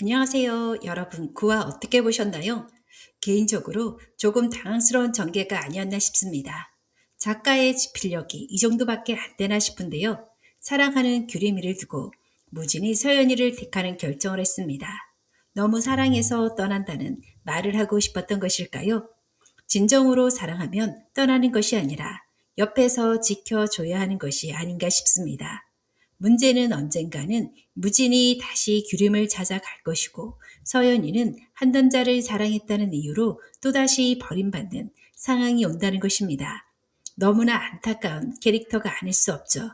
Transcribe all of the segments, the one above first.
안녕하세요. 여러분, 구화 어떻게 보셨나요? 개인적으로 조금 당황스러운 전개가 아니었나 싶습니다. 작가의 지필력이 이 정도밖에 안 되나 싶은데요. 사랑하는 규리미를 두고 무진이 서연이를 택하는 결정을 했습니다. 너무 사랑해서 떠난다는 말을 하고 싶었던 것일까요? 진정으로 사랑하면 떠나는 것이 아니라 옆에서 지켜줘야 하는 것이 아닌가 싶습니다. 문제는 언젠가는 무진이 다시 규림을 찾아갈 것이고 서연이는 한 남자를 사랑했다는 이유로 또다시 버림받는 상황이 온다는 것입니다. 너무나 안타까운 캐릭터가 아닐 수 없죠.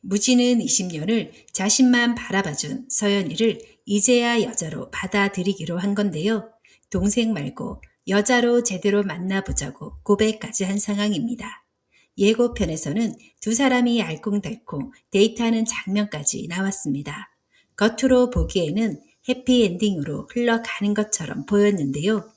무진은 20년을 자신만 바라봐준 서연이를 이제야 여자로 받아들이기로 한 건데요. 동생 말고 여자로 제대로 만나보자고 고백까지 한 상황입니다. 예고편에서는 두 사람이 알콩달콩 데이트하는 장면까지 나왔습니다. 겉으로 보기에는 해피엔딩으로 흘러가는 것처럼 보였는데요.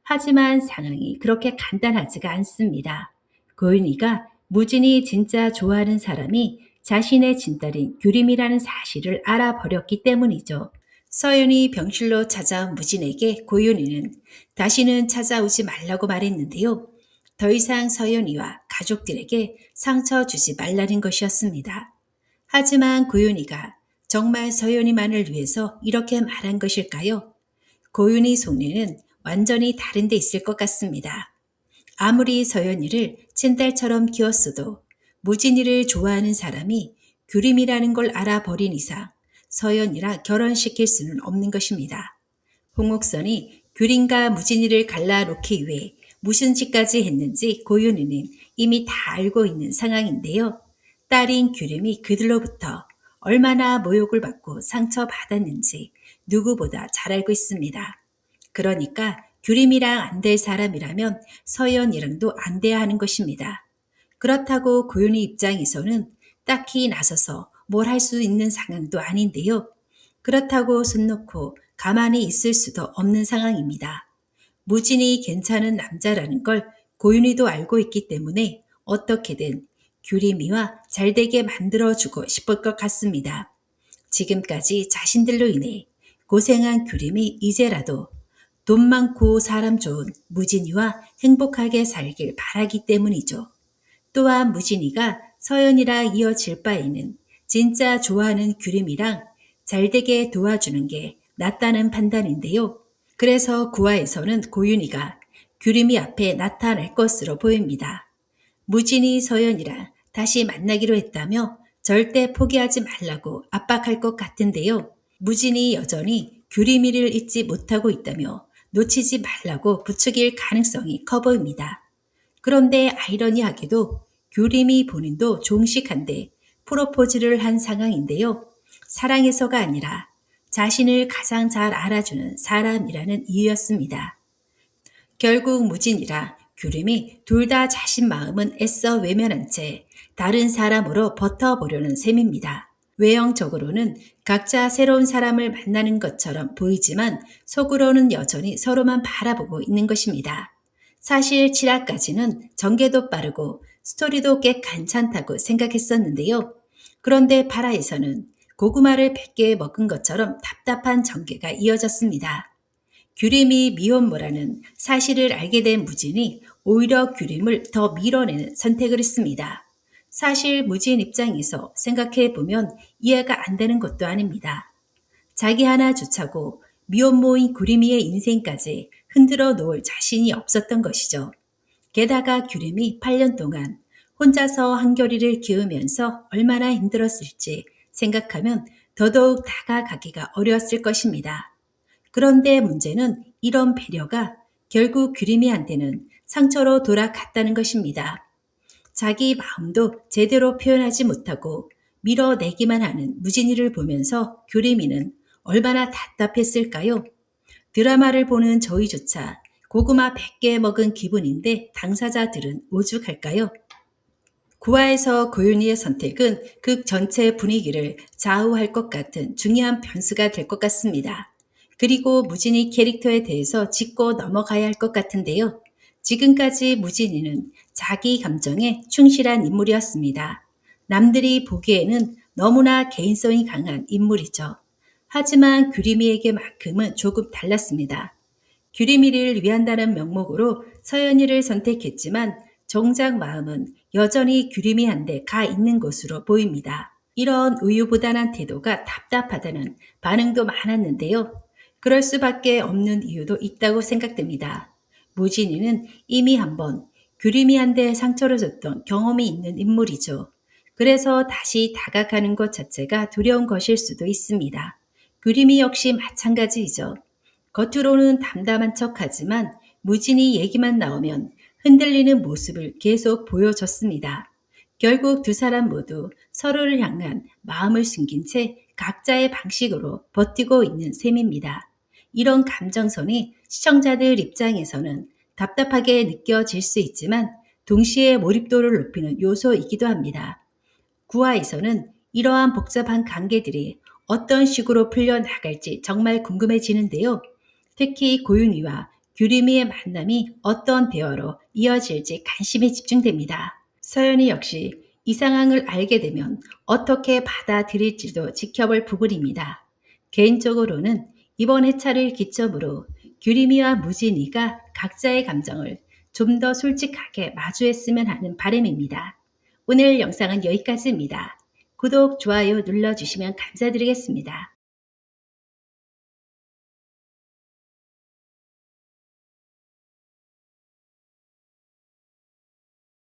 하지만 상황이 그렇게 간단하지가 않습니다. 고윤이가 무진이 진짜 좋아하는 사람이 자신의 친딸인 규림이라는 사실을 알아버렸기 때문이죠. 서윤이 병실로 찾아온 무진에게 고윤이는 다시는 찾아오지 말라고 말했는데요. 더 이상 서윤이와 가족들에게 상처 주지 말라는 것이었습니다. 하지만 고윤이가 정말 서윤이만을 위해서 이렇게 말한 것일까요? 고윤이 속내는 완전히 다른 데 있을 것 같습니다. 아무리 서연이를 친딸처럼 키웠어도 무진이를 좋아하는 사람이 규림이라는 걸 알아버린 이상 서연이랑 결혼시킬 수는 없는 것입니다. 홍옥선이 규림과 무진이를 갈라놓기 위해 무슨 짓까지 했는지 고윤이는 이미 다 알고 있는 상황인데요. 딸인 규림이 그들로부터 얼마나 모욕을 받고 상처받았는지 누구보다 잘 알고 있습니다. 그러니까 규림이랑 안 될 사람이라면 서연이랑도 안 돼야 하는 것입니다. 그렇다고 고윤희 입장에서는 딱히 나서서 뭘 할 수 있는 상황도 아닌데요. 그렇다고 손 놓고 가만히 있을 수도 없는 상황입니다. 무진이 괜찮은 남자라는 걸 고윤희도 알고 있기 때문에 어떻게든 규림이와 잘되게 만들어주고 싶을 것 같습니다. 지금까지 자신들로 인해 고생한 규림이 이제라도 돈 많고 사람 좋은 무진이와 행복하게 살길 바라기 때문이죠. 또한 무진이가 서연이랑 이어질 바에는 진짜 좋아하는 규림이랑 잘되게 도와주는 게 낫다는 판단인데요. 그래서 구화에서는 고윤이가 규림이 앞에 나타날 것으로 보입니다. 무진이 서연이랑 다시 만나기로 했다며 절대 포기하지 말라고 압박할 것 같은데요. 무진이 여전히 규림이를 잊지 못하고 있다며 놓치지 말라고 부추길 가능성이 커 보입니다. 그런데 아이러니하게도 규림이 본인도 종식한데 프로포즈를 한 상황인데요. 사랑해서가 아니라 자신을 가장 잘 알아주는 사람이라는 이유였습니다. 결국 무진이라 규림이 둘 다 자신 마음은 애써 외면한 채 다른 사람으로 버텨보려는 셈입니다. 외형적으로는 각자 새로운 사람을 만나는 것처럼 보이지만 속으로는 여전히 서로만 바라보고 있는 것입니다. 사실 7화까지는 전개도 빠르고 스토리도 꽤 괜찮다고 생각했었는데요. 그런데 8화에서는 고구마를 100개 먹은 것처럼 답답한 전개가 이어졌습니다. 규림이 미혼모라는 사실을 알게 된 무진이 오히려 규림을 더 밀어내는 선택을 했습니다. 사실 무진 입장에서 생각해보면 이해가 안 되는 것도 아닙니다. 자기 하나 주차고 미혼모인 규림이의 인생까지 흔들어 놓을 자신이 없었던 것이죠. 게다가 규림이 8년 동안 혼자서 한결이를 키우면서 얼마나 힘들었을지 생각하면 더더욱 다가가기가 어려웠을 것입니다. 그런데 문제는 이런 배려가 결국 규림이한테는 상처로 돌아갔다는 것입니다. 자기 마음도 제대로 표현하지 못하고 밀어내기만 하는 무진이를 보면서 규림이는 얼마나 답답했을까요? 드라마를 보는 저희조차 고구마 100개 먹은 기분인데 당사자들은 오죽할까요? 구화에서 고윤희의 선택은 극 전체 분위기를 좌우할 것 같은 중요한 변수가 될 것 같습니다. 그리고 무진이 캐릭터에 대해서 짚고 넘어가야 할 것 같은데요. 지금까지 무진이는 자기 감정에 충실한 인물이었습니다. 남들이 보기에는 너무나 개인성이 강한 인물이죠. 하지만 규림이에게만큼은 조금 달랐습니다. 규림이를 위한다는 명목으로 서연이를 선택했지만 정작 마음은 여전히 규림이한테 가 있는 것으로 보입니다. 이런 우유부단한 태도가 답답하다는 반응도 많았는데요. 그럴 수밖에 없는 이유도 있다고 생각됩니다. 무진이는 이미 한번 규림이한테 상처를 줬던 경험이 있는 인물이죠. 그래서 다시 다가가는 것 자체가 두려운 것일 수도 있습니다. 규림이 역시 마찬가지이죠. 겉으로는 담담한 척하지만 무진이 얘기만 나오면 흔들리는 모습을 계속 보여줬습니다. 결국 두 사람 모두 서로를 향한 마음을 숨긴 채 각자의 방식으로 버티고 있는 셈입니다. 이런 감정선이 시청자들 입장에서는 답답하게 느껴질 수 있지만 동시에 몰입도를 높이는 요소이기도 합니다. 9화에서는 이러한 복잡한 관계들이 어떤 식으로 풀려나갈지 정말 궁금해지는데요. 특히 고윤희와 규림이의 만남이 어떤 대화로 이어질지 관심이 집중됩니다. 서연이 역시 이 상황을 알게 되면 어떻게 받아들일지도 지켜볼 부분입니다. 개인적으로는 이번 회차를 기점으로 규림이와 무진이가 각자의 감정을 좀 더 솔직하게 마주했으면 하는 바람입니다. 오늘 영상은 여기까지입니다. 구독, 좋아요 눌러주시면 감사드리겠습니다.